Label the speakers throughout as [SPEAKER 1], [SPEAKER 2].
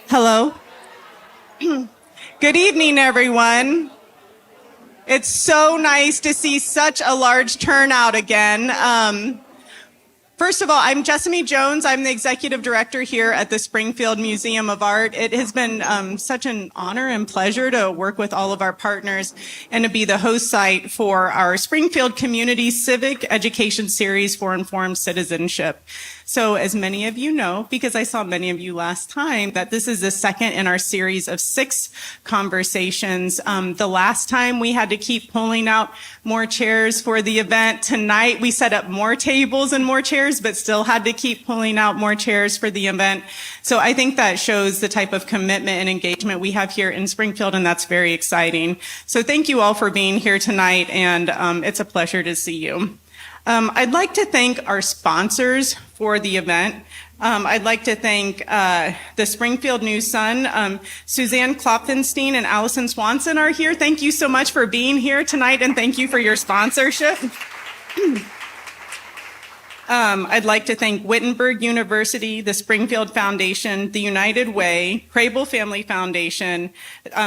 [SPEAKER 1] Hello. Good evening, everyone. It's so nice to see such a large turnout again. First of all, I'm Jessamy Jones. I'm the executive director here at the Springfield Museum of Art. It has been such an honor and pleasure to work with all of our partners and to be the host site for our Springfield Community Civic Education Series for Informed Citizenship. So as many of you know, because I saw many of you last time, that this is the second in our series of 6 conversations. The last time we had to keep pulling out more chairs for the event. Tonight we set up more tables and more chairs, but still had to keep pulling out more chairs for the event. So I think that shows the type of commitment and engagement we have here in Springfield, and that's very exciting. So thank you all for being here tonight, and it's a pleasure to see you. I'd like to thank our sponsors for the event. I'd like to thank the Springfield News Sun. Suzanne Klopfenstein and Allison Swanson are here. Thank you so much for being here tonight, and thank you for your sponsorship. I'd like to thank Wittenberg University, the Springfield Foundation, the United Way, Crable Family Foundation,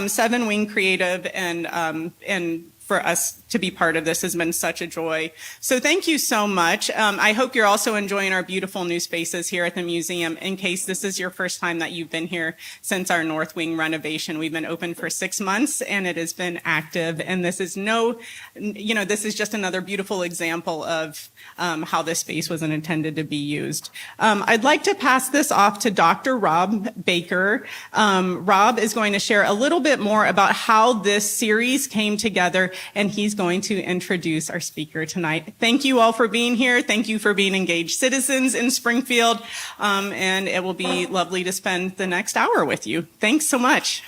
[SPEAKER 1] Seven Wing Creative, and for us to be part of this has been such a joy. So thank you so much. I hope you're also enjoying our beautiful new spaces here at the museum. In case this is your first time that you've been here since our North Wing renovation, we've been open for 6 months and it has been active. And this is this is just another beautiful example of how this space was intended to be used. I'd like to pass this off to Dr. Rob Baker. Rob is going to share a little bit more about how this series came together, and he's going to introduce our speaker tonight. Thank you all for being here. Thank you for being engaged citizens in Springfield, and it will be lovely to spend the next hour with you. Thanks so much.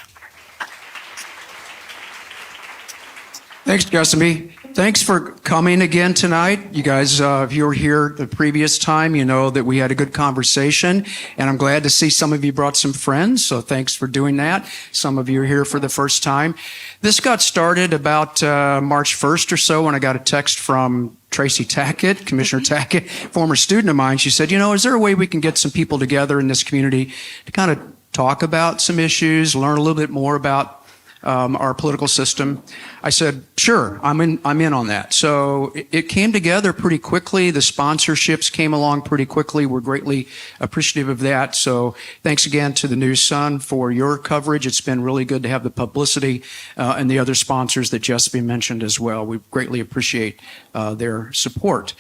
[SPEAKER 2] Thanks, Jessamy. Thanks for coming again tonight. You guys, if you were here the previous time, you know that we had a good conversation, and I'm glad to see some of you brought some friends, so thanks for doing that. Some of you are here for the first time. This got started about March 1st or so when I got a text from Tracy Tackett, Commissioner Tackett, former student of mine. She said, is there a way we can get some people together in this community to kind of talk about some issues, learn a little bit more about our political system? I said, sure, I'm in on that. So it came together pretty quickly. The sponsorships came along pretty quickly. We're greatly appreciative of that. So thanks again to the News Sun for your coverage. It's been really good to have the publicity and the other sponsors that Jessamy mentioned as well. We greatly appreciate their support.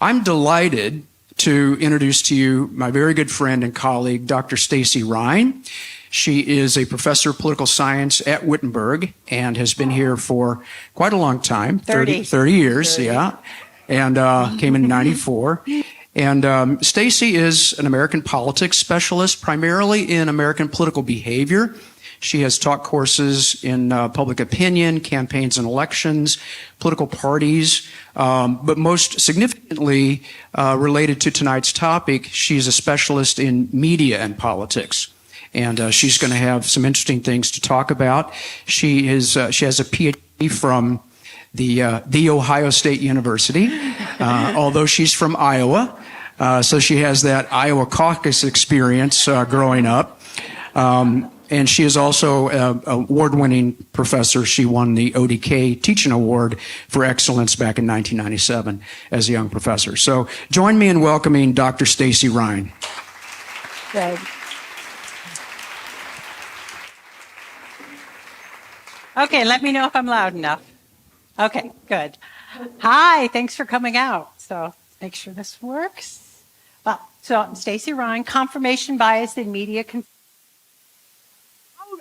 [SPEAKER 2] I'm delighted to introduce to you my very good friend and colleague, Dr. Staci Rhine. She is a professor of political science at Wittenberg and has been here for quite a long time, 30 years, 30. Yeah, and came in 94. And Staci is an American politics specialist, primarily in American political behavior. She has taught courses in public opinion, campaigns and elections, political parties, but most significantly related to tonight's topic, she's a specialist in media and politics. And she's going to have some interesting things to talk about. She has a PhD from the Ohio State University, although she's from Iowa. So she has that Iowa caucus experience growing up. And she is also an award-winning professor. She won the ODK Teaching Award for Excellence back in 1997 as a young professor. So join me in welcoming Dr. Staci Rhine.
[SPEAKER 3] Good. Okay, let me know if I'm loud enough. Okay, good. Hi, thanks for coming out. So make sure this works. Well, so I'm Staci Rhine, confirmation bias in media.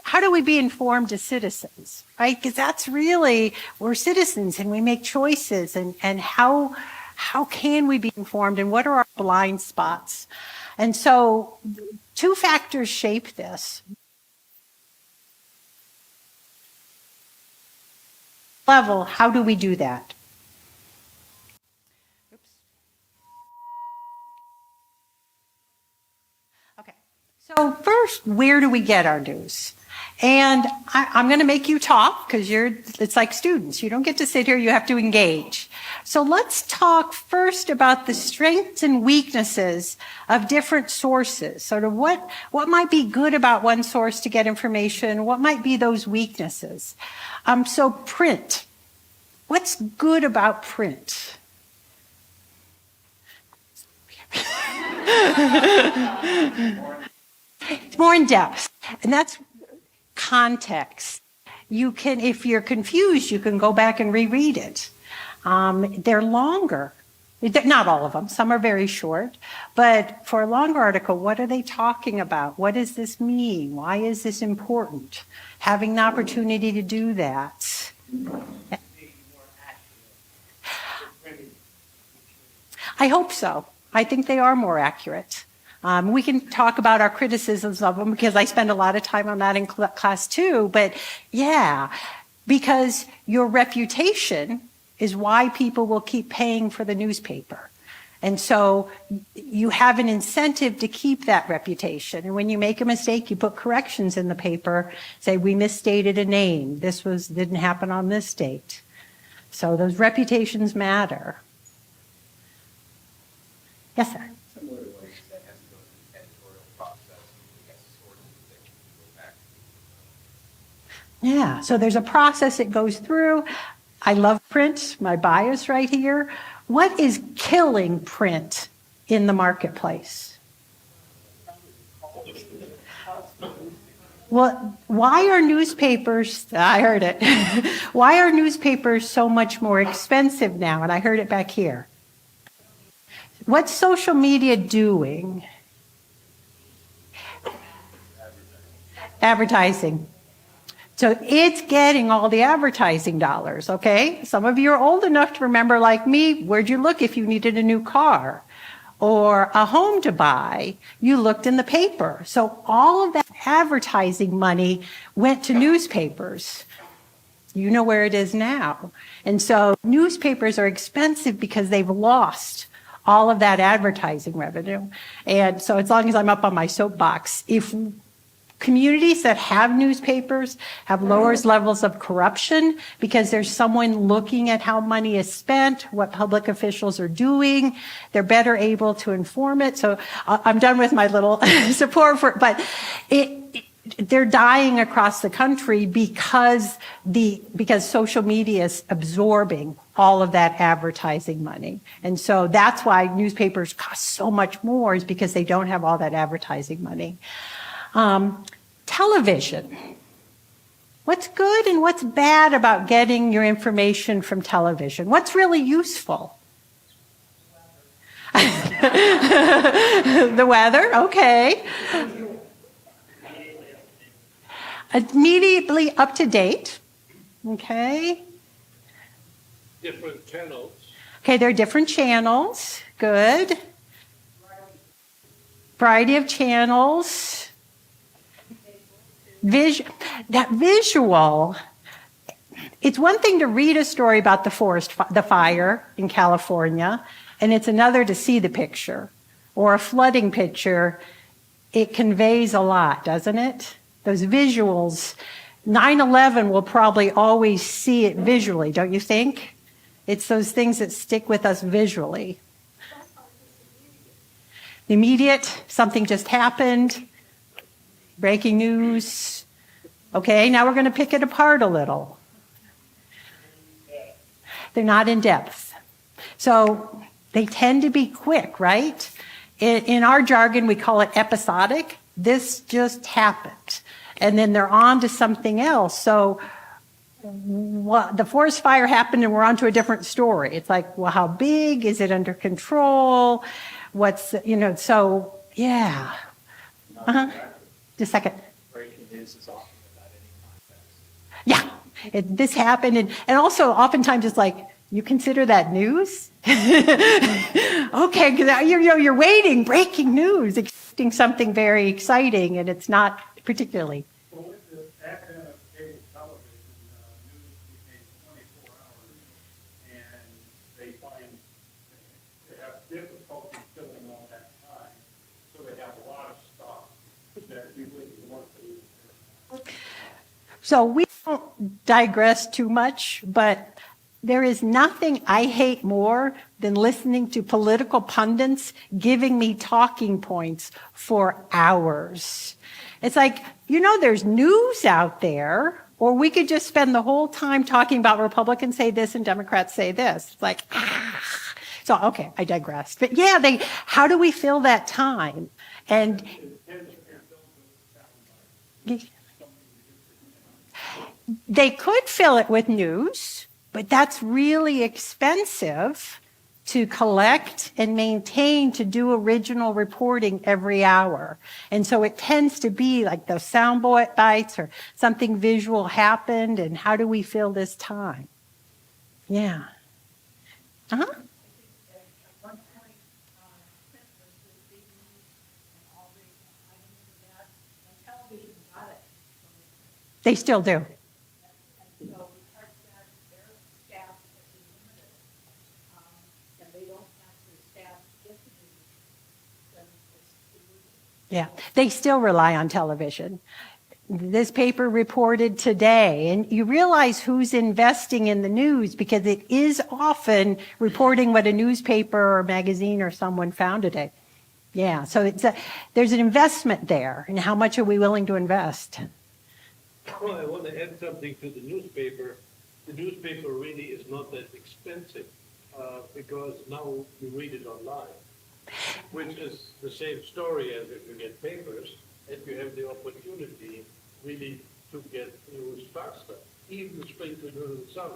[SPEAKER 3] How do we be informed as citizens, right? Because that's really, we're citizens and we make choices, and how can we be informed, and what are our blind spots? And so 2 factors shape this. Level, how do we do that? Oops. Okay, so first, where do we get our news? And I'm going to make you talk because it's like students. You don't get to sit here, you have to engage. So let's talk first about the strengths and weaknesses of different sources. Sort of what might be good about one source to get information, what might be those weaknesses. So print. What's good about print? It's more in depth, and that's context. You can, if you're confused, you can go back and reread it. They're longer. Not all of them. Some are very short. But for a longer article, what are they talking about? What does this mean? Why is this important? Having the opportunity to do that. I hope so. I think they are more accurate. We can talk about our criticisms of them because I spend a lot of time on that in class too. But yeah, because your reputation is why people will keep paying for the newspaper. And so you have an incentive to keep that reputation. And when you make a mistake, you put corrections in the paper, say, we misstated a name. This didn't happen on this date. So those reputations matter. Yes, sir.
[SPEAKER 4] Similar to ways that has to go through the editorial process, we have sources that can go back.
[SPEAKER 3] Yeah, so there's a process it goes through. I love print, my bias right here. What is killing print in the marketplace? Well, why are newspapers, I heard it, why are newspapers so much more expensive now? And I heard it back here. What's social media doing? Advertising. So it's getting all the advertising dollars, okay? Some of you are old enough to remember, like me, where'd you look if you needed a new car or a home to buy? You looked in the paper. So all of that advertising money went to newspapers. You know where it is now. And so newspapers are expensive because they've lost all of that advertising revenue. And so as long as I'm up on my soapbox, if communities that have newspapers have lower levels of corruption because there's someone looking at how money is spent, what public officials are doing, they're better able to inform it. So I'm done with my little support for it, but they're dying across the country because social media is absorbing all of that advertising money. And so that's why newspapers cost so much more, is because they don't have all that advertising money. Television. What's good and what's bad about getting your information from television? What's really useful? The weather, okay. Immediately up to date, okay.
[SPEAKER 5] Different channels.
[SPEAKER 3] Okay, there are different channels, good. Variety of channels. That visual, it's one thing to read a story about the fire in California, and it's another to see the picture. Or a flooding picture, it conveys a lot, doesn't it? Those visuals, 9/11 will probably always see it visually, don't you think? It's those things that stick with us visually. The immediate, something just happened, breaking news. Okay, now we're going to pick it apart a little. They're not in depth. So they tend to be quick, right? In our jargon, we call it episodic. This just happened. And then they're on to something else. So the forest fire happened and we're on to a different story. It's like, well, how big? Is it under control? So, yeah. Just a second.
[SPEAKER 4] Breaking news is often without any context.
[SPEAKER 3] Yeah, this happened. And also, oftentimes it's like, you consider that news? Okay, because you're waiting, breaking news, expecting something very exciting, and it's not particularly.
[SPEAKER 5] Well, with the advent of cable television, news became 24 hours, and they find they have difficulty filling all that time, so they have a lot of stuff that you wouldn't want to.
[SPEAKER 3] So we don't digress too much, but there is nothing I hate more than listening to political pundits giving me talking points for hours. It's like, there's news out there, or we could just spend the whole time talking about Republicans say this and Democrats say this. It's like, So, okay, I digressed. But yeah, how do we fill that time? And they could fill it with news, but that's really expensive to collect and maintain, to do original reporting every hour. And so it tends to be like those sound bites or something visual happened, and how do we fill this time? Yeah. Uh-huh. They still do. Yeah, they still rely on television. This paper reported today, and you realize who's investing in the news because it is often reporting what a newspaper or magazine or someone found today. Yeah, so there's an investment there, and how much are we willing to invest?
[SPEAKER 6] Well, I want to add something to the newspaper. The newspaper really is not that expensive because now you read it online, which is the same story as if you get papers, and you have the opportunity really to get news faster. Even Strengthening Civic Sun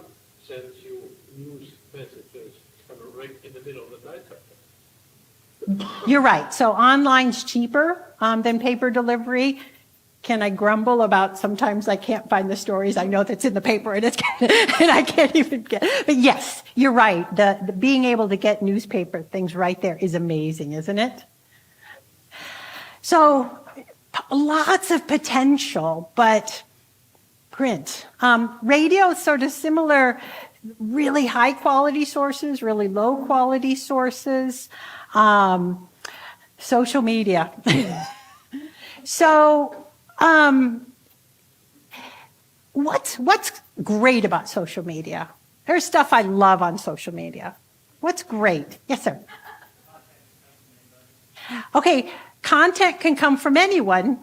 [SPEAKER 6] sends you news messages right in the middle of the night.
[SPEAKER 3] You're right. So online's cheaper than paper delivery. Can I grumble about sometimes I can't find the stories I know that's in the paper and I can't even get. But yes, you're right. The being able to get newspaper things right there is amazing, isn't it? So lots of potential, but print. Radio is sort of similar, really high quality sources, really low quality sources. Social media. So what's great about social media? There's stuff I love on social media. What's great? Yes, sir. Okay, content can come from anyone,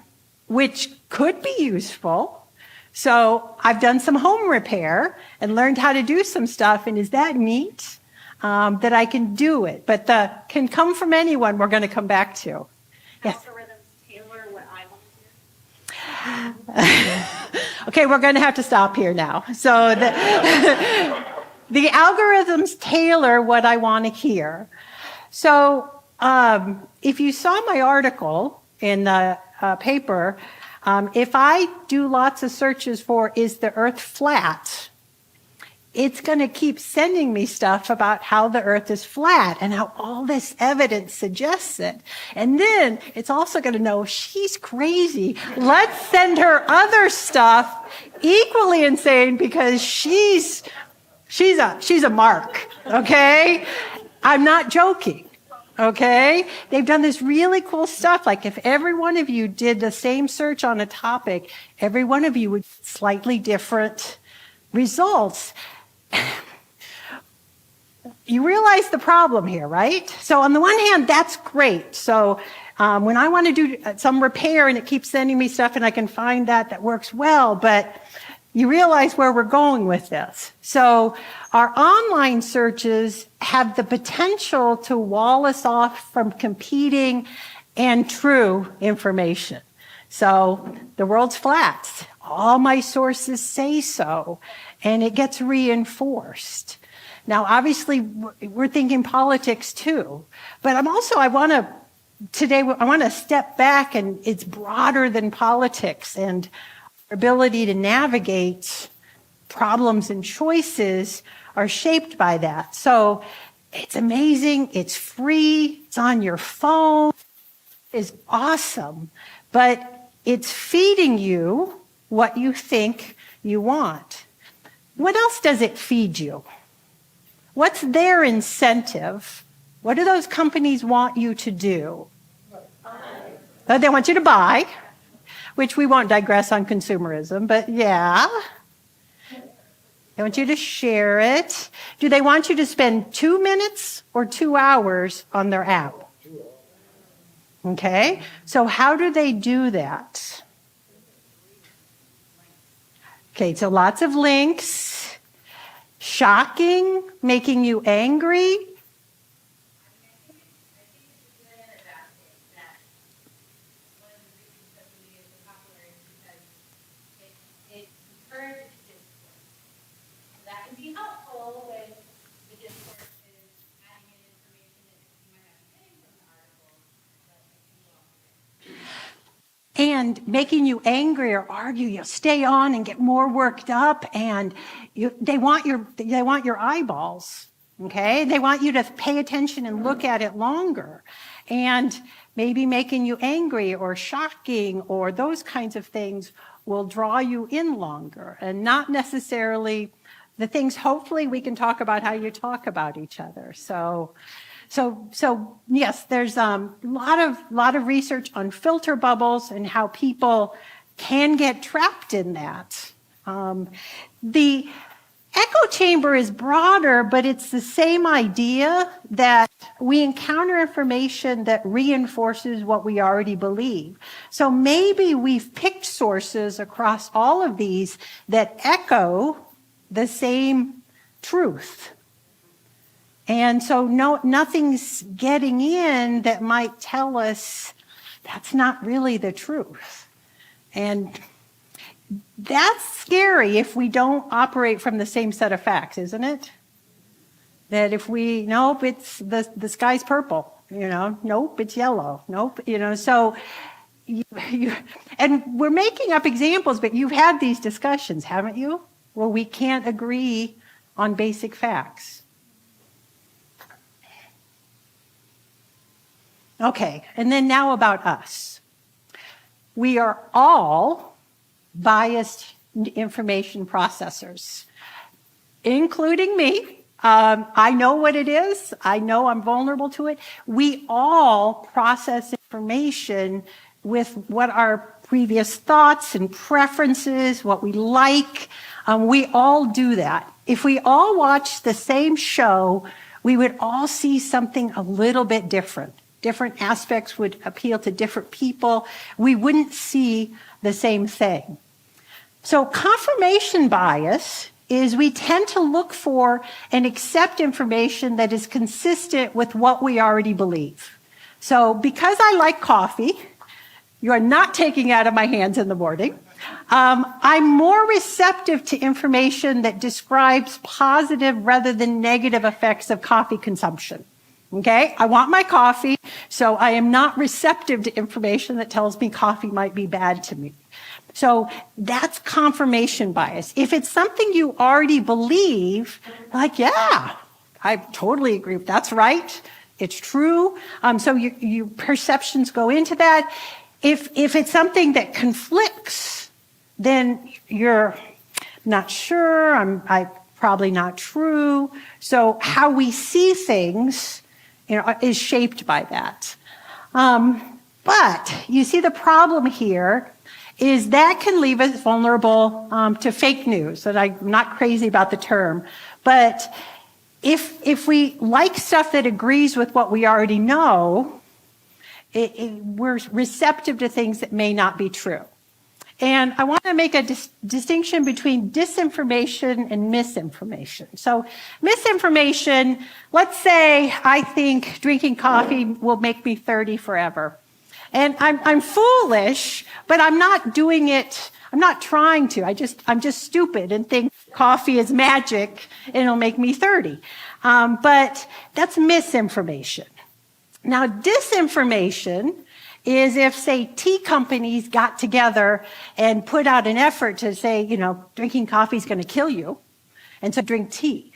[SPEAKER 3] which could be useful. So I've done some home repair and learned how to do some stuff, and is that neat? That I can do it. But the can come from anyone we're going to come back to. Yes.
[SPEAKER 7] Algorithms tailor what I want to hear.
[SPEAKER 3] Okay, we're going to have to stop here now. So the algorithms tailor what I want to hear. So if you saw my article in the paper, if I do lots of searches for is the earth flat, it's going to keep sending me stuff about how the earth is flat and how all this evidence suggests it. And then it's also going to know she's crazy. Let's send her other stuff equally insane because she's a mark. Okay? I'm not joking. Okay? They've done this really cool stuff. Like if every one of you did the same search on a topic, every one of you would get slightly different results. You realize the problem here, right? So on the one hand, that's great. So when I want to do some repair and it keeps sending me stuff and I can find that works well, but you realize where we're going with this. So our online searches have the potential to wall us off from competing and true information. So the world's flat. All my sources say so, and it gets reinforced. Now, obviously, we're thinking politics too, but I want to step back, and it's broader than politics, and our ability to navigate problems and choices are shaped by that. So it's amazing, it's free, it's on your phone, it's awesome, but it's feeding you what you think you want. What else does it feed you? What's their incentive? What do those companies want you to do? They want you to buy. which we won't digress on consumerism, but yeah. They want you to share it. Do they want you to spend 2 minutes or 2 hours on their app? Okay, so how do they do that? Okay, so lots of links. Shocking, making you angry.
[SPEAKER 7] That can be helpful when the discourse is adding in information that you might not be getting from the article, but it can go on.
[SPEAKER 3] And making you angry or argue, you'll stay on and get more worked up, and they want your eyeballs. Okay, they want you to pay attention and look at it longer, and maybe making you angry or shocking or those kinds of things will draw you in longer, and not necessarily the things. Hopefully, we can talk about how you talk about each other. So yes, there's a lot of research on filter bubbles and how people can get trapped in that. The echo chamber is broader, but it's the same idea that we encounter information that reinforces what we already believe. So maybe we've picked sources across all of these that echo the same truth. And so nothing's getting in that might tell us that's not really the truth. And that's scary if we don't operate from the same set of facts, isn't it? That if nope, it's the sky's purple, nope, it's yellow, nope, so and we're making up examples, but you've had these discussions, haven't you? Where we can't agree on basic facts. Okay, and then now about us. We are all biased information processors, including me. I know what it is. I know I'm vulnerable to it. We all process information with what our previous thoughts and preferences, what we like. We all do that. If we all watched the same show, we would all see something a little bit different. Different aspects would appeal to different people. We wouldn't see the same thing. So confirmation bias is we tend to look for and accept information that is consistent with what we already believe. So because I like coffee, you are not taking it out of my hands in the morning, I'm more receptive to information that describes positive rather than negative effects of coffee consumption. Okay, I want my coffee, so I am not receptive to information that tells me coffee might be bad to me. So that's confirmation bias. If it's something you already believe, like, yeah, I totally agree. That's right. It's true. So your perceptions go into that. If it's something that conflicts, then you're not sure. I'm probably not true. So how we see things, is shaped by that. But you see the problem here is that can leave us vulnerable to fake news. And I'm not crazy about the term, but if we like stuff that agrees with what we already know, we're receptive to things that may not be true. And I want to make a distinction between disinformation and misinformation. So misinformation, let's say I think drinking coffee will make me 30 forever. And I'm foolish, but I'm not doing it. I'm not trying to. I'm just stupid and think coffee is magic and it'll make me 30. But that's misinformation. Now, disinformation is if, say, tea companies got together and put out an effort to say, drinking coffee is going to kill you, and so drink tea.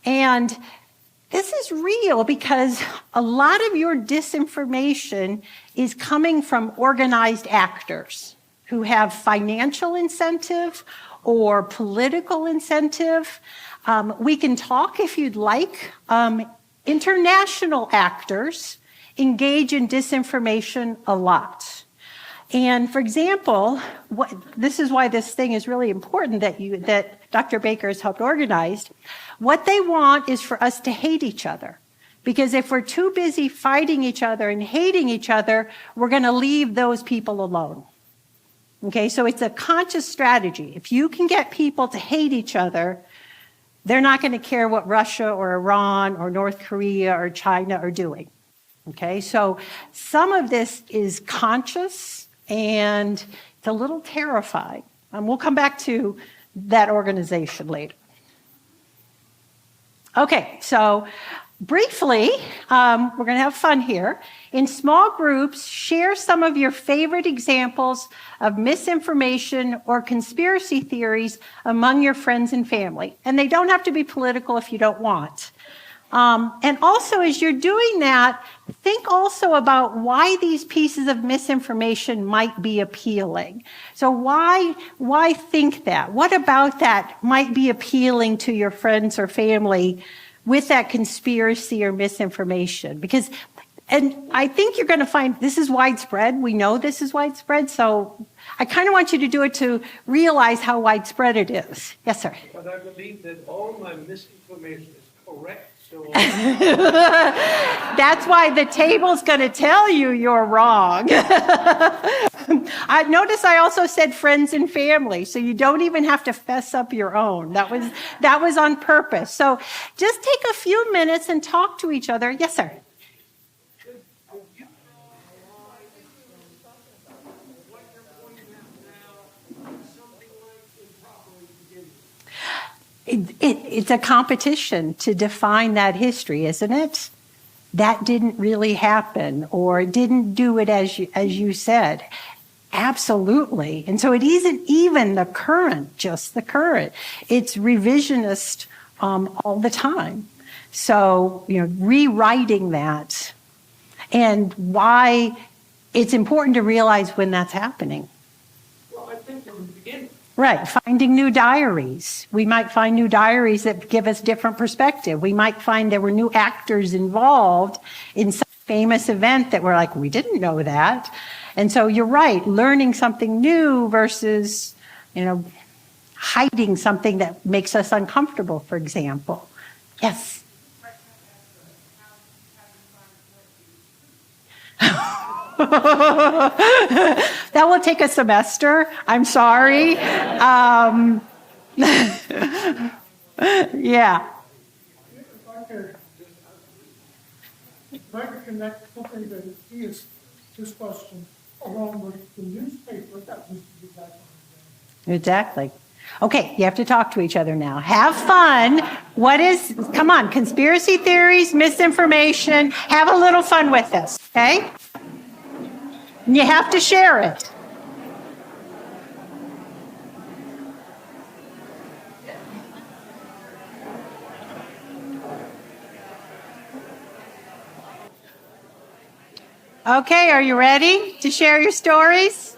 [SPEAKER 3] And this is real because a lot of your disinformation is coming from organized actors who have financial incentive or political incentive. We can talk if you'd like. International actors engage in disinformation a lot. And for example, this is why this thing is really important that Dr. Baker has helped organize. What they want is for us to hate each other. Because if we're too busy fighting each other and hating each other, we're going to leave those people alone. Okay, so it's a conscious strategy. If you can get people to hate each other, they're not going to care what Russia or Iran or North Korea or China are doing. Okay, so some of this is conscious and it's a little terrifying. We'll come back to that organization later. Okay, so briefly, we're going to have fun here. In small groups, share some of your favorite examples of misinformation or conspiracy theories among your friends and family. And they don't have to be political if you don't want. And also, as you're doing that, think also about why these pieces of misinformation might be appealing. So why think that? What about that might be appealing to your friends or family with that conspiracy or misinformation? And I think you're going to find this is widespread. We know this is widespread. So I kind of want you to do it to realize how widespread it is. Yes, sir.
[SPEAKER 6] But I believe that all my misinformation is correct. So
[SPEAKER 3] that's why the table's going to tell you you're wrong. Notice I also said friends and family, so you don't even have to fess up your own. That was on purpose. So just take a few minutes and talk to each other. Yes, sir. It's a competition to define that history, isn't it? That didn't really happen, or didn't do it as you said. Absolutely. And so it isn't even the current, just the current. It's revisionist all the time. So, rewriting that and why it's important to realize when that's happening.
[SPEAKER 6] well, I think from the beginning.
[SPEAKER 3] Right, finding new diaries. We might find new diaries that give us different perspective. We might find there were new actors involved in some famous event that we're like, we didn't know that. And so you're right, learning something new versus, hiding something that makes us uncomfortable, for example. Yes. That will take a semester. I'm sorry. Yeah.
[SPEAKER 5] If I could connect something that is this question along with the newspaper, that was exactly.
[SPEAKER 3] Exactly. Okay, you have to talk to each other now. Have fun. Come on, conspiracy theories, misinformation. Have a little fun with this, okay? And you have to share it. Okay, are you ready to share your stories?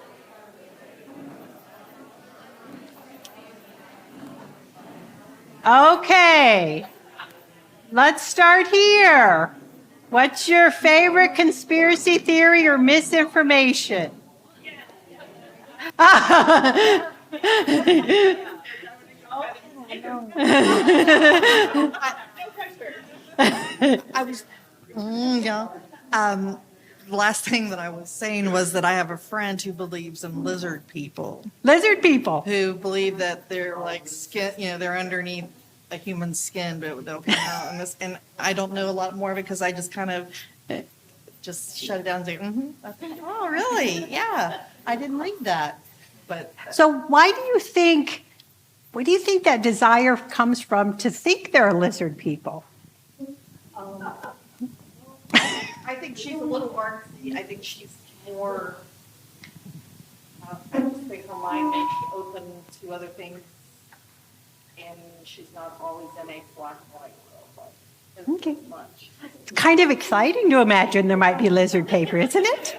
[SPEAKER 3] Okay, let's start here. What's your favorite conspiracy theory or misinformation?
[SPEAKER 8] I was, yeah. The last thing that I was saying was that I have a friend who believes in lizard people,
[SPEAKER 3] Lizard people.
[SPEAKER 8] who believe that they're like skin, they're underneath a human skin, but they'll come out in this. And I don't know a lot more of it because I just kind of just shut it down and say, I think, oh, really? Yeah, I didn't read that. But
[SPEAKER 3] So why do you think that desire comes from to think they're lizard people?
[SPEAKER 8] I think she's a little artsy. I think she's more, I just think her mind may be open to other things, and she's not always in a black and white world. But
[SPEAKER 3] Okay.
[SPEAKER 8] as much.
[SPEAKER 3] It's kind of exciting to imagine there might be lizard paper, isn't it?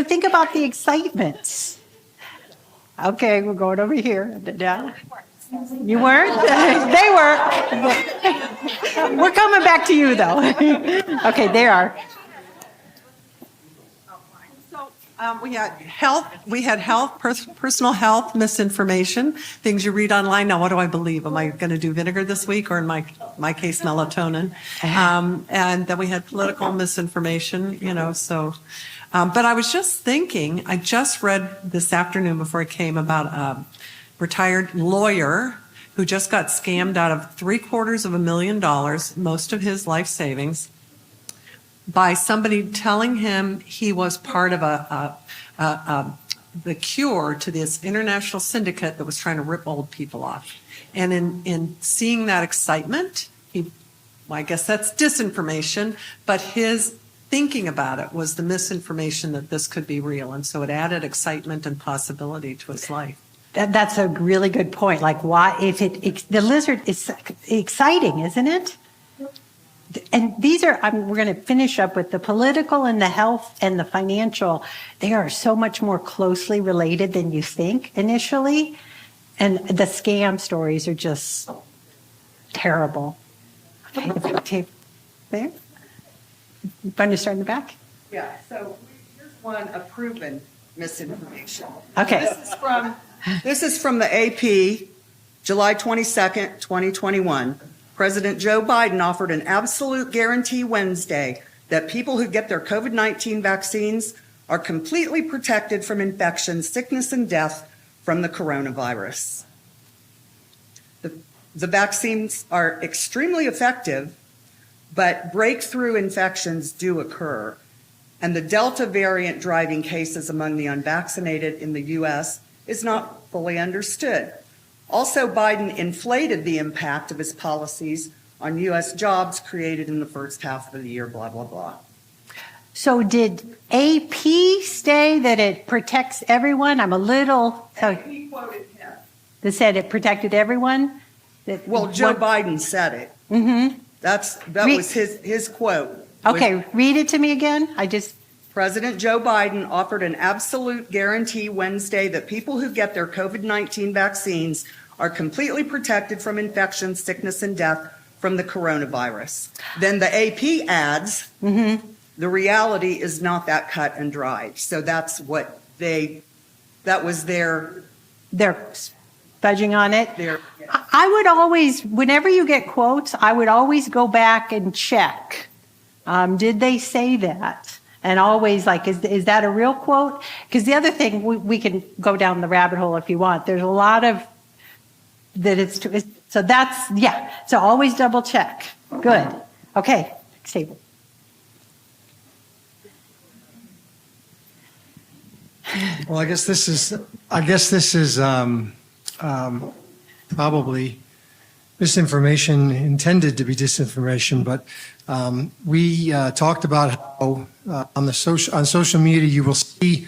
[SPEAKER 3] Think about the excitement. Okay, we're going over here. You weren't? They were. We're coming back to you, though. Okay, they are.
[SPEAKER 9] We had health, personal health, misinformation, things you read online. Now, what do I believe? Am I going to do vinegar this week, or in my case, melatonin? And then we had political misinformation, but I was just thinking, I just read this afternoon before I came about a retired lawyer who just got scammed out of $750,000, most of his life savings, by somebody telling him he was part of the cure to this international syndicate that was trying to rip old people off. And in seeing that excitement, I guess that's disinformation, but his thinking about it was the misinformation that this could be real. And so it added excitement and possibility to his life.
[SPEAKER 3] That's a really good point. Like, why, if the lizard is exciting, isn't it? And these are, we're going to finish up with the political and the health and the financial. They are so much more closely related than you think initially. And the scam stories are just terrible. Okay, there. You want to start in the back?
[SPEAKER 10] Yeah, so here's one, a proven misinformation.
[SPEAKER 3] Okay.
[SPEAKER 10] This is from the AP, July 22nd, 2021. President Joe Biden offered an absolute guarantee Wednesday that people who get their COVID-19 vaccines are completely protected from infection, sickness, and death from the coronavirus. The vaccines are extremely effective, but breakthrough infections do occur. And the Delta variant driving cases among the unvaccinated in the U.S. is not fully understood. Also, Biden inflated the impact of his policies on U.S. jobs created in the first half of the year, blah, blah, blah.
[SPEAKER 3] So did AP say that it protects everyone? I'm a little...
[SPEAKER 10] He quoted him.
[SPEAKER 3] That said it protected everyone?
[SPEAKER 10] Well, Joe Biden said it.
[SPEAKER 3] Mm-hmm.
[SPEAKER 10] That was his quote.
[SPEAKER 3] Okay, read it to me again.
[SPEAKER 10] President Joe Biden offered an absolute guarantee Wednesday that people who get their COVID-19 vaccines are completely protected from infection, sickness, and death from the coronavirus. Then the AP adds, the reality is not that cut and dried. So that's what that was their...
[SPEAKER 3] They're fudging on it? I would always, whenever you get quotes, I would always go back and check. Did they say that? And always is that a real quote? Because the other thing, we can go down the rabbit hole if you want. There's a lot of that so that's, yeah. So always double check. Good. Okay. Stable.
[SPEAKER 11] Well, I guess this is probably misinformation intended to be disinformation, but we talked about how on social media you will see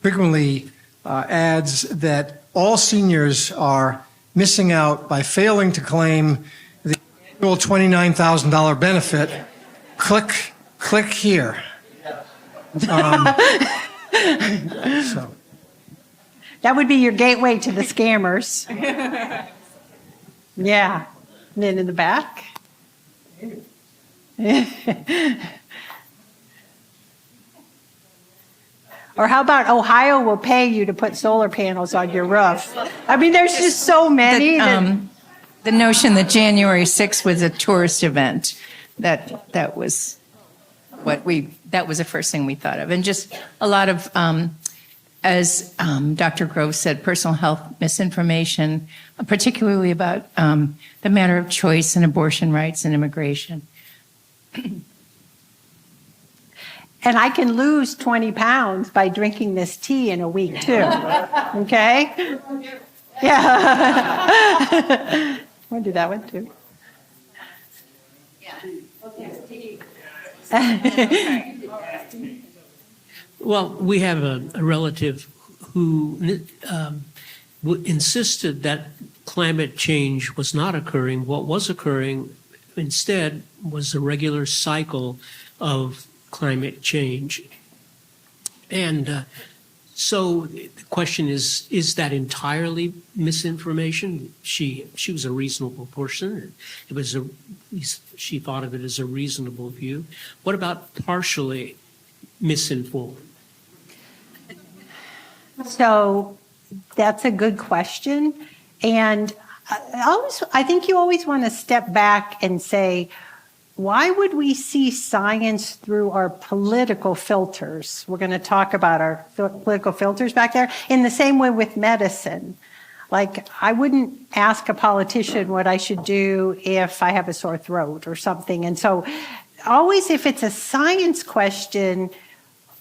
[SPEAKER 11] frequently ads that all seniors are missing out by failing to claim the annual $29,000 benefit. Click here. So.
[SPEAKER 3] That would be your gateway to the scammers. Yeah. And then in the back. Or how about Ohio will pay you to put solar panels on your roof? I mean, there's just so many.
[SPEAKER 12] The notion that January 6th was a tourist event, that was that was the first thing we thought of. And just a lot of, as Dr. Grove said, personal health misinformation, particularly about the matter of choice and abortion rights and immigration.
[SPEAKER 3] And I can lose 20 pounds by drinking this tea in a week, too. Okay? Yeah. We'll do that one, too.
[SPEAKER 13] Well, we have a relative who insisted that climate change was not occurring. What was occurring instead was a regular cycle of climate change. And so the question is that entirely misinformation? She was a reasonable person. She thought of it as a reasonable view. What about partially misinformed?
[SPEAKER 3] So that's a good question. And I think you always want to step back and say, why would we see science through our political filters? We're going to talk about our political filters back there in the same way with medicine. Like, I wouldn't ask a politician what I should do if I have a sore throat or something. And so always, if it's a science question,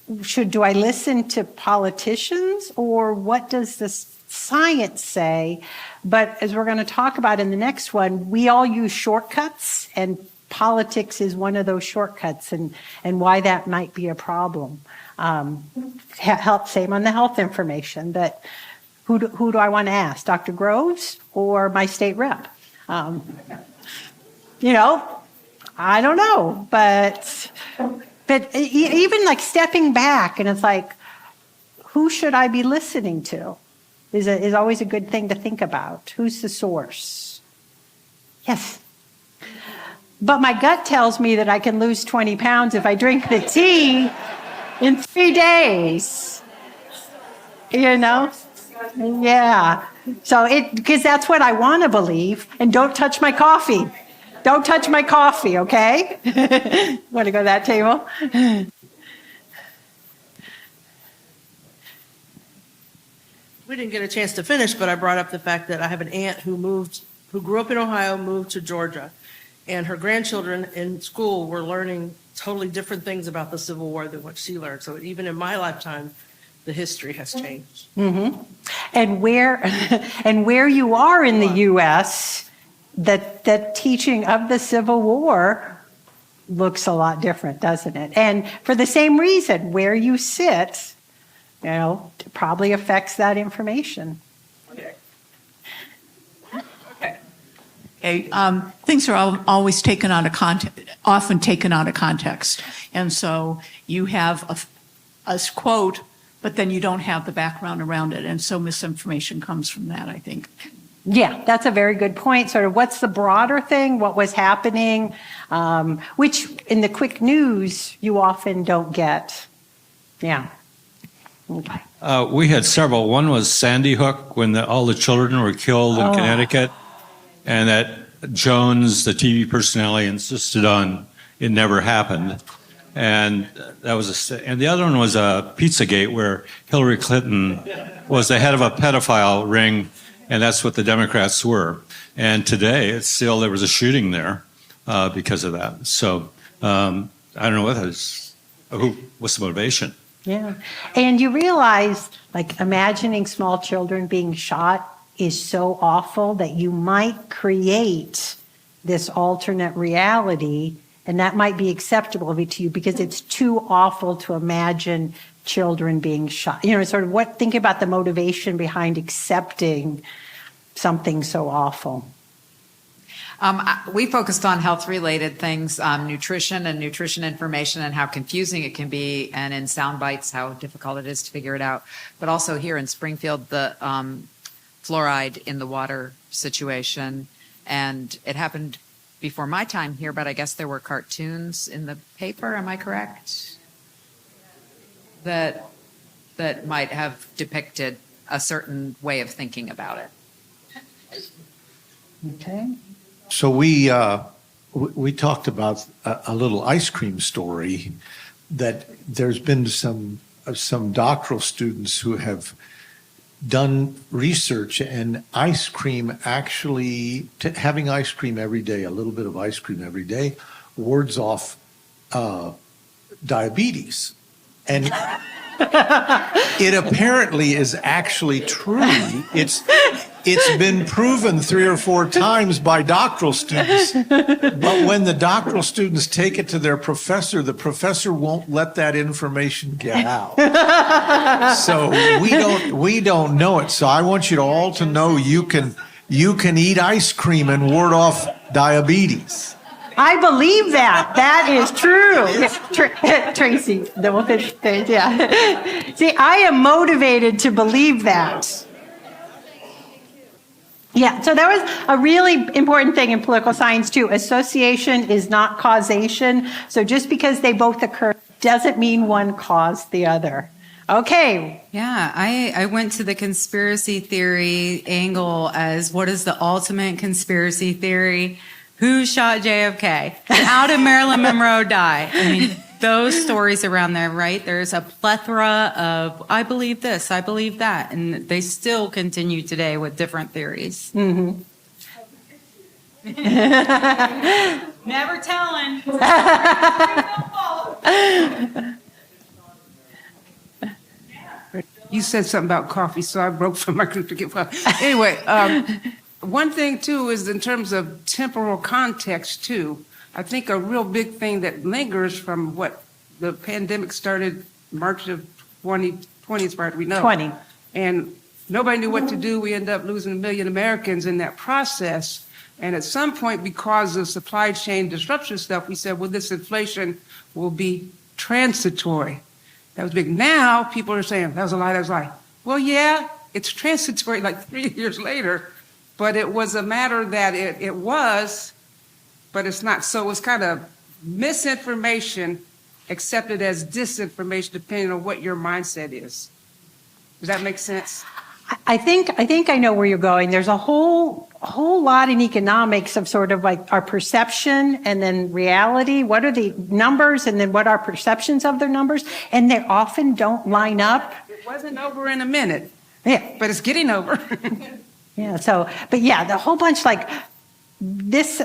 [SPEAKER 3] do I listen to politicians or what does the science say? But as we're going to talk about in the next one, we all use shortcuts, and politics is one of those shortcuts, and why that might be a problem. Same on the health information, that who do I want to ask, Dr. Groves or my state rep? I don't know, but even like stepping back, and it's like, who should I be listening to? Is always a good thing to think about. Who's the source? Yes. But my gut tells me that I can lose 20 pounds if I drink the tea in 3 days. Yeah. So because that's what I want to believe. And don't touch my coffee. Don't touch my coffee, okay? Want to go to that table?
[SPEAKER 8] We didn't get a chance to finish, but I brought up the fact that I have an aunt who grew up in Ohio, moved to Georgia, and her grandchildren in school were learning totally different things about the Civil War than what she learned. So even in my lifetime, the history has changed.
[SPEAKER 3] Mm-hmm. And where you are in the U.S., the teaching of the Civil War looks a lot different, doesn't it? And for the same reason, where you sit, probably affects that information.
[SPEAKER 14] Okay. Things are always taken out of often taken out of context. And so you have a quote, but then you don't have the background around it. And so misinformation comes from that, I think.
[SPEAKER 3] Yeah, that's a very good point. Sort of what's the broader thing, what was happening, which in the quick news you often don't get. Yeah. Okay.
[SPEAKER 15] We had several. One was Sandy Hook, when all the children were killed in Connecticut, and that Jones, the TV personality, insisted on it never happened. And that was and the other one was Pizzagate, where Hillary Clinton was the head of a pedophile ring, and that's what the Democrats were. And today, there was a shooting there because of that. So I don't know what's the motivation.
[SPEAKER 3] Yeah. And you realize, like, imagining small children being shot is so awful that you might create this alternate reality, and that might be acceptable to you because it's too awful to imagine children being shot. Think about the motivation behind accepting something so awful.
[SPEAKER 16] We focused on health-related things, nutrition and nutrition information and how confusing it can be, and in sound bites, how difficult it is to figure it out. But also here in Springfield, the fluoride in the water situation. And it happened before my time here, but I guess there were cartoons in the paper, am I correct? That might have depicted a certain way of thinking about it.
[SPEAKER 3] Okay.
[SPEAKER 17] So we talked about a little ice cream story, that there's been some doctoral students who have done research, and ice cream actually, having ice cream every day, a little bit of ice cream every day, wards off diabetes. And it apparently is actually true. It's been proven 3 or 4 times by doctoral students. But when the doctoral students take it to their professor, the professor won't let that information get out. So we don't know it. So I want you all to know you can eat ice cream and ward off diabetes.
[SPEAKER 3] I believe that. That is true. Tracy, yeah. See, I am motivated to believe that. Yeah, so that was a really important thing in political science too. Association is not causation. So just because they both occur doesn't mean one caused the other. Okay.
[SPEAKER 18] Yeah, I went to the conspiracy theory angle as what is the ultimate conspiracy theory? Who shot JFK? How did Marilyn Monroe die? I mean, those stories around there, right? There's a plethora of, I believe this, I believe that. And they still continue today with different theories.
[SPEAKER 3] Mm-hmm.
[SPEAKER 18] Never telling.
[SPEAKER 19] You said something about coffee, so I broke from my group to get coffee. Anyway, one thing too is in terms of temporal context too. I think a real big thing that lingers from what the pandemic started March of 2020 as far as we know.
[SPEAKER 3] 20.
[SPEAKER 19] And nobody knew what to do. We ended up losing 1 million Americans in that process. And at some point, because of supply chain disruption stuff, we said, well, this inflation will be transitory. That was big. Now people are saying, that was a lie, that was a lie. Well, yeah, it's transitory like 3 years later, but it was a matter that it was, but it's not. So it's kind of misinformation accepted as disinformation depending on what your mindset is. Does that make sense?
[SPEAKER 3] I think I know where you're going. There's a whole lot in economics of sort of like our perception and then reality. What are the numbers and then what are perceptions of their numbers? And they often don't line up.
[SPEAKER 19] It wasn't over in a minute.
[SPEAKER 3] Yeah.
[SPEAKER 19] But it's getting over.
[SPEAKER 3] Yeah. So, but yeah, the whole bunch like this,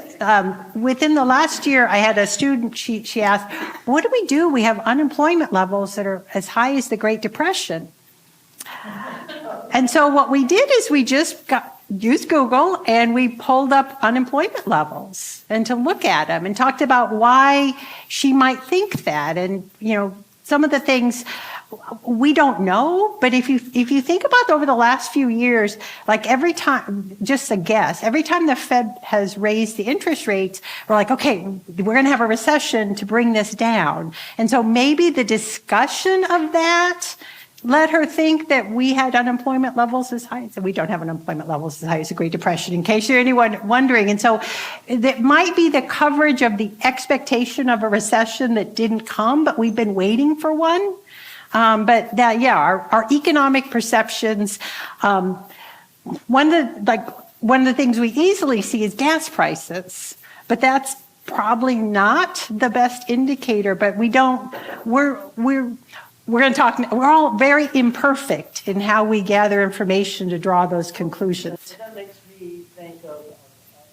[SPEAKER 3] within the last year, I had a student, she asked, what do we do? We have unemployment levels that are as high as the Great Depression. And so what we did is we just used Google and we pulled up unemployment levels and to look at them and talked about why she might think that. And, you know, some of the things we don't know, but if you think about over the last few years, like every time, just a guess, every time the Fed has raised the interest rates, we're like, okay, we're going to have a recession to bring this down. And so maybe the discussion of that let her think that we had unemployment levels as high. So we don't have unemployment levels as high as the Great Depression, in case you're anyone wondering. And so that might be the coverage of the expectation of a recession that didn't come, but we've been waiting for one. But that, yeah, our economic perceptions. One of the things we easily see is gas prices, but that's probably not the best indicator. But we don't. We're going to talk, we're all very imperfect in how we gather information to draw those conclusions.
[SPEAKER 20] That makes me think of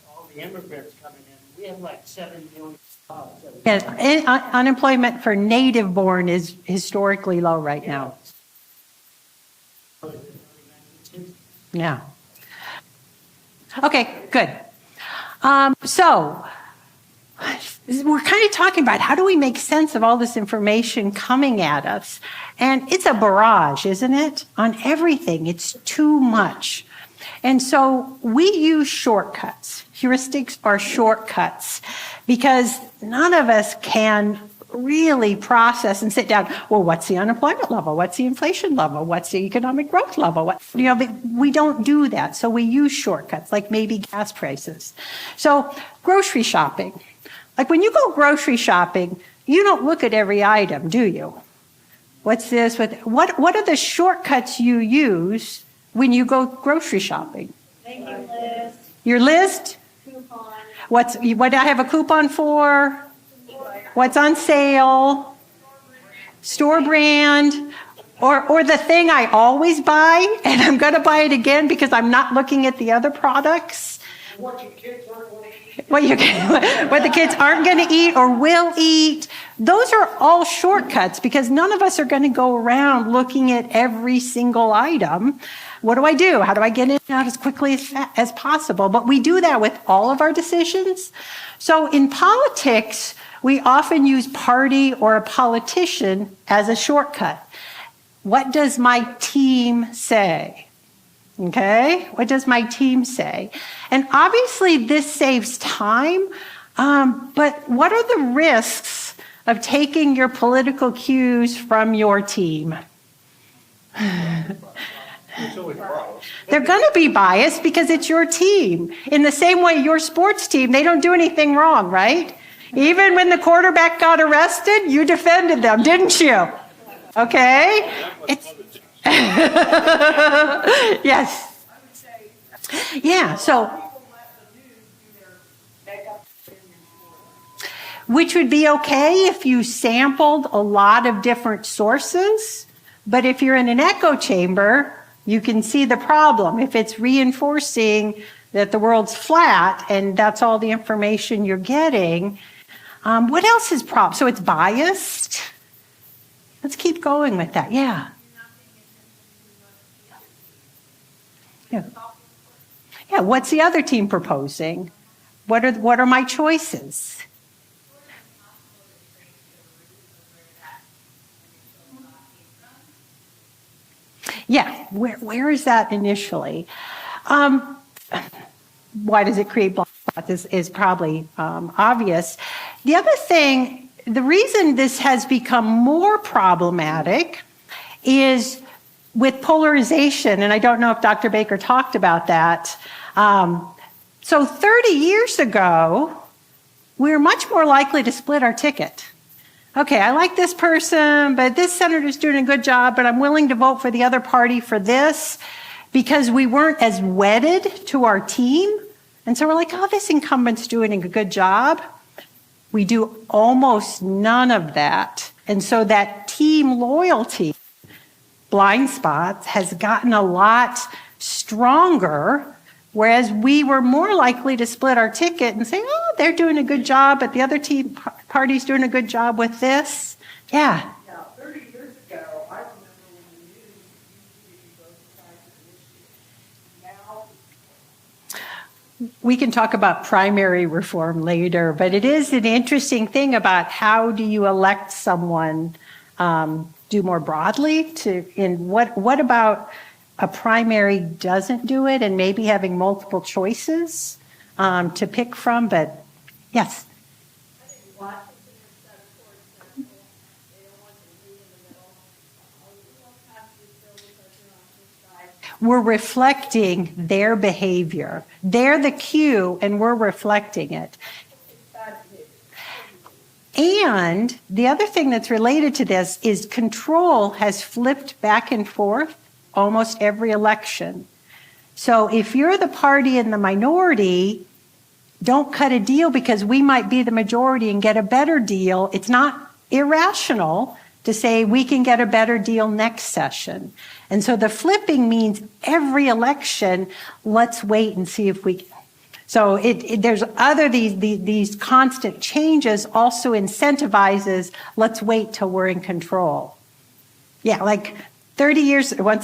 [SPEAKER 20] all the immigrants coming in. We have like 7 million jobs.
[SPEAKER 3] And unemployment for native born is historically low right now. Yeah. Okay, good. So we're kind of talking about how do we make sense of all this information coming at us? And it's a barrage, isn't it? On everything, it's too much. And so we use shortcuts. Heuristics are shortcuts because none of us can really process and sit down, well, what's the unemployment level? What's the inflation level? What's the economic growth level? We don't do that. So we use shortcuts, like maybe gas prices. So grocery shopping. Like when you go grocery shopping, you don't look at every item, do you? What's this? What are the shortcuts you use when you go grocery shopping?
[SPEAKER 7] Making list.
[SPEAKER 3] Your list?
[SPEAKER 7] Coupon.
[SPEAKER 3] What do I have a coupon for? What's on sale? Store brand. Or the thing I always buy, and I'm going to buy it again because I'm not looking at the other products.
[SPEAKER 20] What your kids aren't going to eat.
[SPEAKER 3] What the kids aren't going to eat or will eat. Those are all shortcuts because none of us are going to go around looking at every single item. What do I do? How do I get in and out as quickly as possible? But we do that with all of our decisions. So in politics, we often use party or a politician as a shortcut. What does my team say? Okay, what does my team say? And obviously this saves time, but what are the risks of taking your political cues from your team? They're going to be biased because it's your team. In the same way, your sports team, they don't do anything wrong, right? Even when the quarterback got arrested, you defended them, didn't you? Okay? It's yes. Yeah, so which would be okay if you sampled a lot of different sources, but if you're in an echo chamber, you can see the problem. If it's reinforcing that the world's flat and that's all the information you're getting, what else is problem? So it's biased. Let's keep going with that. Yeah. Yeah. What's the other team proposing? What are my choices? Yeah. Where is that initially? Why does it create blind spots is probably obvious. The other thing, the reason this has become more problematic is with polarization, and I don't know if Dr. Baker talked about that. So 30 years ago, we were much more likely to split our ticket. Okay, I like this person, but this senator's doing a good job, but I'm willing to vote for the other party for this, because we weren't as wedded to our team. And so we're like, oh, this incumbent's doing a good job. We do almost none of that. And so that team loyalty, blind spots, has gotten a lot stronger, whereas we were more likely to split our ticket and say, oh, they're doing a good job, but the other team party's doing a good job with this. Yeah.
[SPEAKER 10] Yeah, 30 years ago, I remember when the news used to be both sides of the issue. Now,
[SPEAKER 3] We can talk about primary reform later, but it is an interesting thing about how do you elect someone, do more broadly what about a primary doesn't do it, and maybe having multiple choices to pick from, but yes. We're reflecting their behavior. They're the cue, and we're reflecting it. And the other thing that's related to this is control has flipped back and forth almost every election. So if you're the party in the minority, don't cut a deal because we might be the majority and get a better deal. It's not irrational to say we can get a better deal next session. And so the flipping means every election, let's wait and see if we can. So there's these constant changes also incentivizes, let's wait till we're in control. Yeah, like 30 years ago,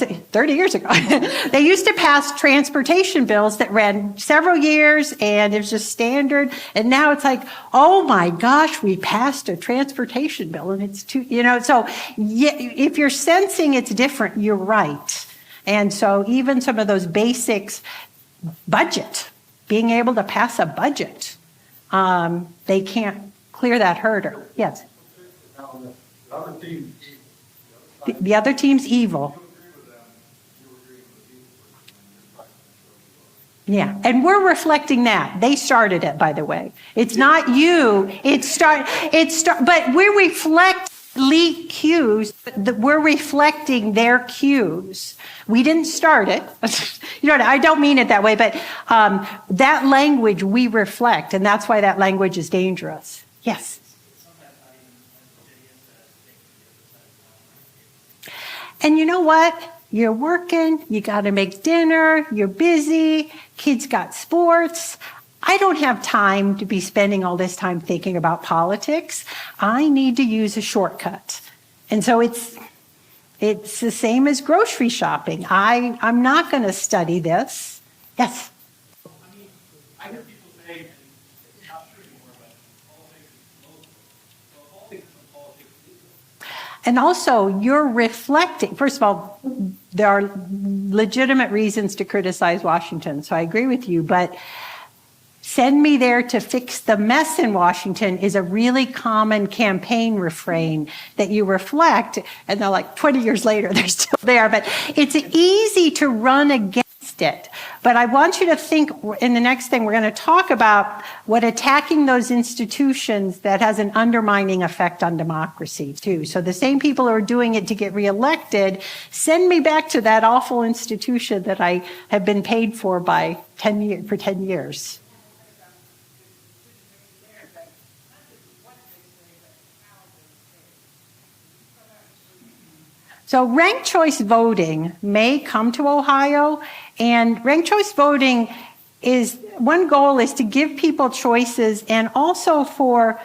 [SPEAKER 3] they used to pass transportation bills that ran several years and it was just standard. And now it's like, oh my gosh, we passed a transportation bill and it's too, so yeah, if you're sensing it's different, you're right. And so even some of those basics, budget, being able to pass a budget, they can't clear that hurdle. Yes. The other team's evil. Yeah, and we're reflecting that. They started it, by the way. It's not you. But we reflect leak cues. We're reflecting their cues. We didn't start it. I don't mean it that way, but that language we reflect, and that's why that language is dangerous. Yes. And you know what? You're working, you got to make dinner, you're busy, kids got sports. I don't have time to be spending all this time thinking about politics. I need to use a shortcut. And so it's the same as grocery shopping. I'm not going to study this. Yes?
[SPEAKER 5] I hear people say, and it's not true anymore, but politics is local. So politics and politics is legal.
[SPEAKER 3] And also, you're reflecting. First of all, there are legitimate reasons to criticize Washington, so I agree with you, but send me there to fix the mess in Washington is a really common campaign refrain that you reflect, and they're like 20 years later, they're still there. But it's easy to run against against it. But I want you to think in the next thing, we're going to talk about what attacking those institutions that has an undermining effect on democracy too. So the same people who are doing it to get reelected, send me back to that awful institution that I have been paid for by 10 years. So ranked choice voting may come to Ohio, and ranked choice voting is, one goal is to give people choices and also for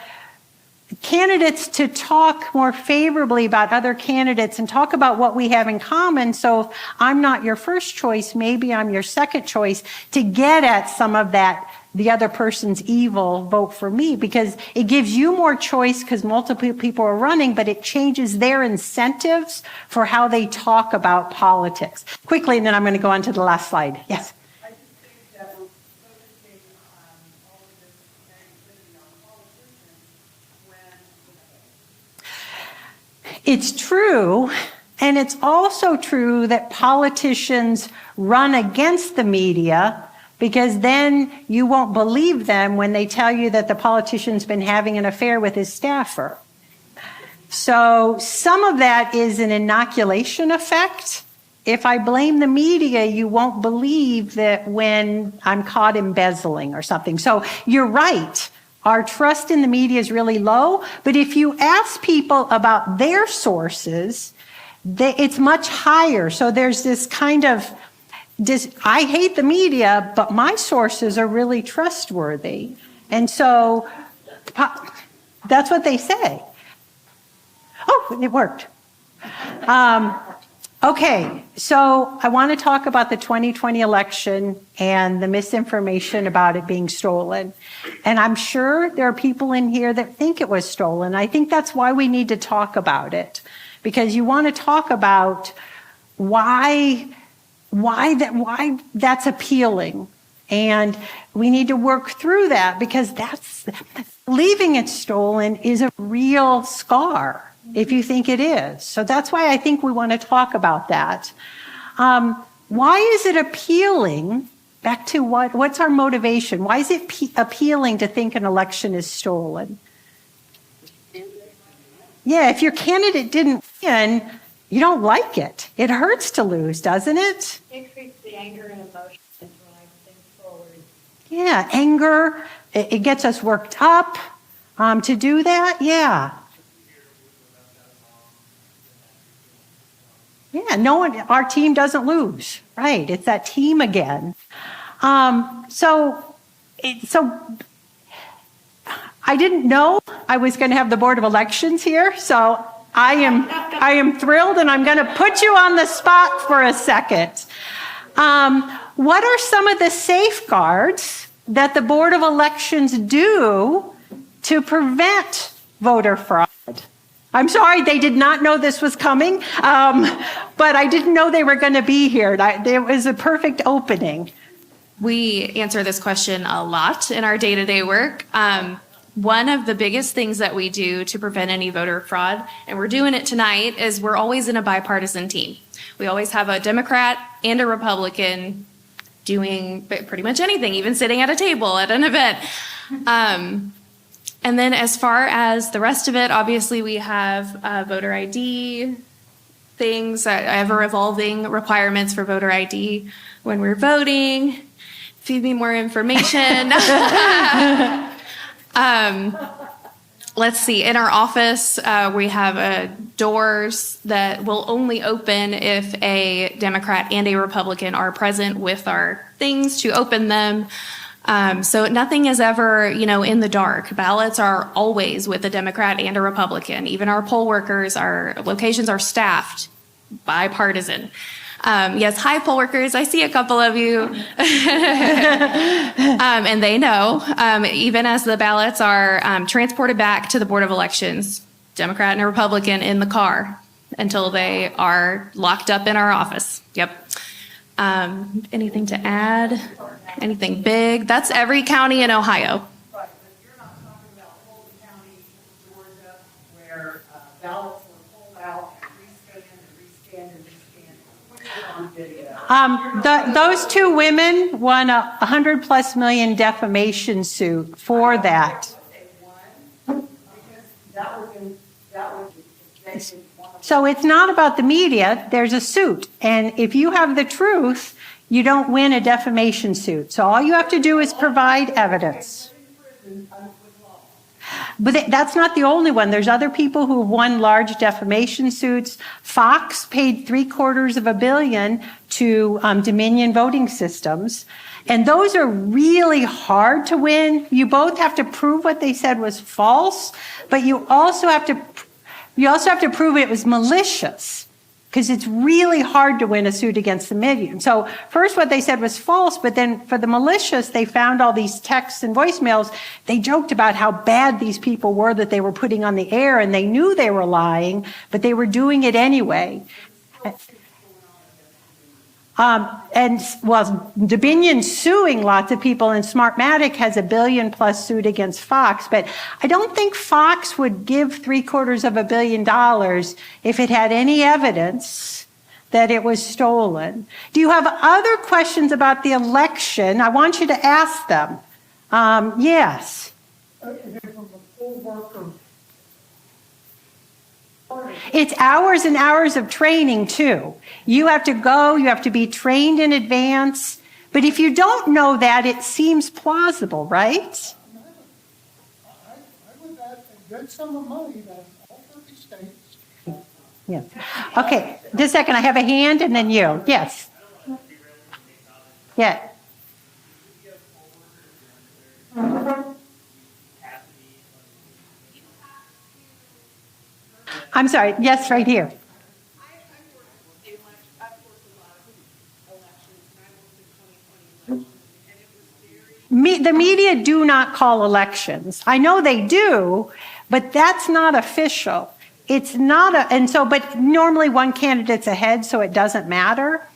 [SPEAKER 3] candidates to talk more favorably about other candidates and talk about what we have in common. So if I'm not your first choice, maybe I'm your second choice, to get at some of that, the other person's evil, vote for me, because it gives you more choice because multiple people are running, but it changes their incentives for how they talk about politics. Quickly, and then I'm going to go on to the last slide. Yes. It's true, and it's also true that politicians run against the media, because then you won't believe them when they tell you that the politician's been having an affair with his staffer. So some of that is an inoculation effect. If I blame the media, you won't believe that when I'm caught embezzling or something. So you're right. Our trust in the media is really low. But if you ask people about their sources, it's much higher. So there's this kind of, I hate the media, but my sources are really trustworthy. And so that's what they say. Oh, it worked. Okay, so I want to talk about the 2020 election and the misinformation about it being stolen. And I'm sure there are people in here that think it was stolen. I think that's why we need to talk about it, because you want to talk about why that's appealing. And we need to work through that, because leaving it stolen is a real scar if you think it is. So that's why I think we want to talk about that. Why is it appealing? Back to what's our motivation? Why is it appealing to think an election is stolen? Yeah, if your candidate didn't win, you don't like it. It hurts to lose, doesn't it?
[SPEAKER 7] It creates the anger and emotion that drive things forward.
[SPEAKER 3] Yeah, anger. It gets us worked up to do that. Yeah. Yeah, our team doesn't lose, right? It's that team again. So I didn't know I was going to have the Board of Elections here, so I am thrilled, and I'm going to put you on the spot for a second. What are some of the safeguards that the Board of Elections do to prevent voter fraud? I'm sorry, they did not know this was coming, but I didn't know they were going to be here. It was a perfect opening.
[SPEAKER 21] We answer this question a lot in our day-to-day work. One of the biggest things that we do to prevent any voter fraud, and we're doing it tonight, is we're always in a bipartisan team. We always have a Democrat and a Republican doing pretty much anything, even sitting at a table at an event. And then as far as the rest of it, obviously we have voter ID things, ever-evolving requirements for voter ID when we're voting. Feed me more information. Let's see. In our office, we have doors that will only open if a Democrat and a Republican are present with our things to open them. So nothing is ever, in the dark. Ballots are always with a Democrat and a Republican. Even our poll workers, our locations are staffed bipartisan. Yes, hi, poll workers. I see a couple of you. And they know, even as the ballots are transported back to the Board of Elections, Democrat and a Republican in the car until they are locked up in our office. Yep. Anything to add? Anything big? That's every county in Ohio.
[SPEAKER 10] Right, but you're not talking about Fulton County, Georgia, where ballots were pulled out and rescanned and rescanned and rescanned.
[SPEAKER 3] Those two women won a $100+ million defamation suit for that. So it's not about the media. There's a suit. And if you have the truth, you don't win a defamation suit. So all you have to do is provide evidence. But that's not the only one. There's other people who won large defamation suits. Fox paid $750 million to Dominion Voting Systems. And those are really hard to win. You both have to prove what they said was false, but you also have to prove it was malicious, because it's really hard to win a suit against the media. So first what they said was false, but then for the malicious, they found all these texts and voicemails. They joked about how bad these people were that they were putting on the air, and they knew they were lying, but they were doing it anyway. Dominion's suing lots of people, and Smartmatic has $1 billion+ suit against Fox, but I don't think Fox would give $750 million if it had any evidence that it was stolen. Do you have other questions about the election? I want you to ask them. Yes. It's hours and hours of training, too. You have to go, you have to be trained in advance. But if you don't know that, it seems plausible, right?
[SPEAKER 20] I would bet a good sum of money that all 50 states.
[SPEAKER 3] Yes. Okay, just a second. I have a hand and then you. Yes. Yeah. I'm sorry. Yes, right here. The media do not call elections. I know they do, but that's not official. It's not but normally one candidate's ahead, so it doesn't matter.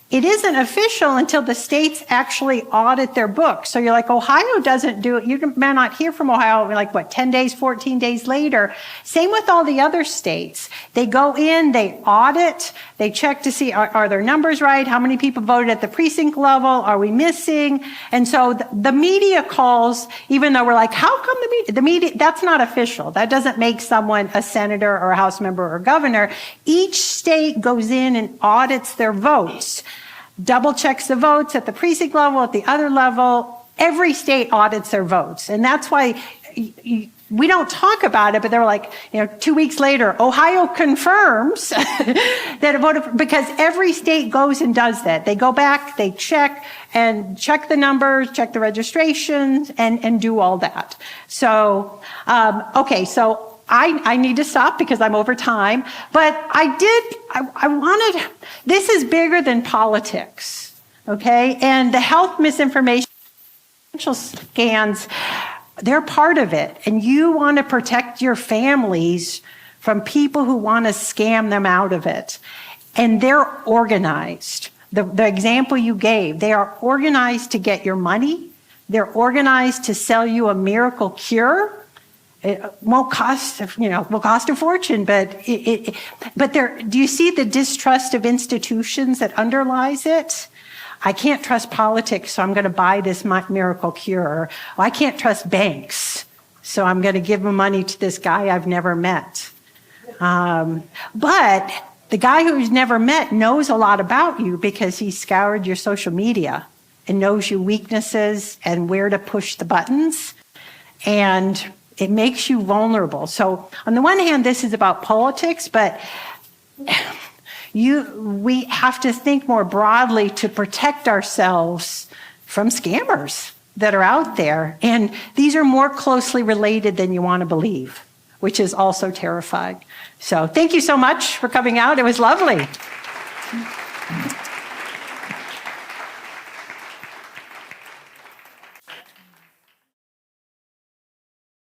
[SPEAKER 3] It isn't official until the states actually audit their books. So you're like, Ohio doesn't do it. You may not hear from Ohio, 10 days, 14 days later. Same with all the other states. They go in, they audit, they check to see, are their numbers right? How many people voted at the precinct level? Are we missing? And so the media calls, even though we're like, how come the media, that's not official. That doesn't make someone a senator or a House member or governor. Each state goes in and audits their votes. Double checks the votes at the precinct level, at the other level. Every state audits their votes. And that's why we don't talk about it, but they're like, 2 weeks later, Ohio confirms that it voted, because every state goes and does that. They go back, they check the numbers, check the registrations, and do all that. So, okay, so I need to stop because I'm over time, but I wanted, this is bigger than politics, okay? And the health misinformation scans, they're part of it. And you want to protect your families from people who want to scam them out of it. And they're organized. The example you gave, they are organized to get your money. They're organized to sell you a miracle cure. It won't cost, will cost a fortune, but do you see the distrust of institutions that underlies it? I can't trust politics, so I'm going to buy this miracle cure. I can't trust banks, so I'm going to give money to this guy I've never met. But the guy who's never met knows a lot about you because he scoured your social media and knows your weaknesses and where to push the buttons. And it makes you vulnerable. So on the one hand, this is about politics, but we have to think more broadly to protect ourselves from scammers that are out there. And these are more closely related than you want to believe, which is also terrifying. So thank you so much for coming out. It was lovely.